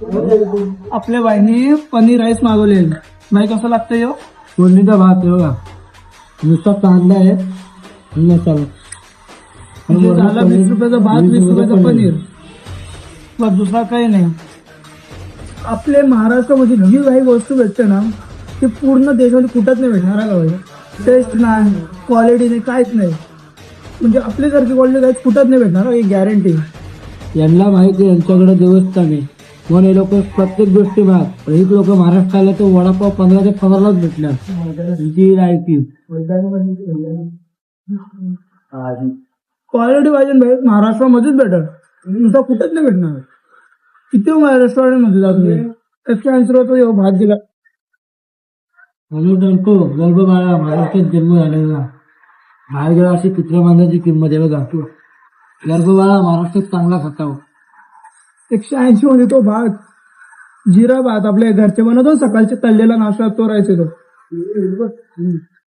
आपल्या बाईने पनीर राईस मागवले. बाई कसं लागतं यो? फोडणीचा भात आहे बघा, नुसता कांदा आहे आणि मसाला. म्हणजे झाला 20 रुपयाचा भात, 20 रुपयाचं पनीर, बस दुसरा काही नाही. आपल्या महाराष्ट्रामध्ये जी काही वस्तू भेटते ना ती पूर्ण देशामध्ये कुठंच नाही भेटणार का भाई. टेस्ट नाही, क्वालिटी नाही, काहीच नाही. म्हणजे आपल्यासारखी क्वालिटी काहीच कुठंच नाही भेटणार ही गॅरंटी. यांना माहिती आहे यांच्याकडे देवस्थान आहे म्हणून हे लोक प्रत्येक गोष्टी भाग. पण ही लोक महाराष्ट्राला तो वडापाव 15 ते 15लाच भेटणार. त्यांची लायकी क्वालिटी पाहिजे भाई महाराष्ट्रामध्येच भेटल, नुसता कुठंच नाही भेटणार. किती रेस्टॉरंट मध्ये जा तुम्ही 180 रुपये भात दिला. म्हणून सांगतो गर्भ बाळा महाराष्ट्रात जन्म झालेला. बाहेर गेला अशी कुत्र्या मांजाची किंमत आहे बघा. गर्भ बाळा महाराष्ट्रात चांगला खाताव. 180 मध्ये तो भात, जिरा भात आपल्या घरचे बनवतो सकाळच्या तळलेला नाश्ता तो राहायचे तो.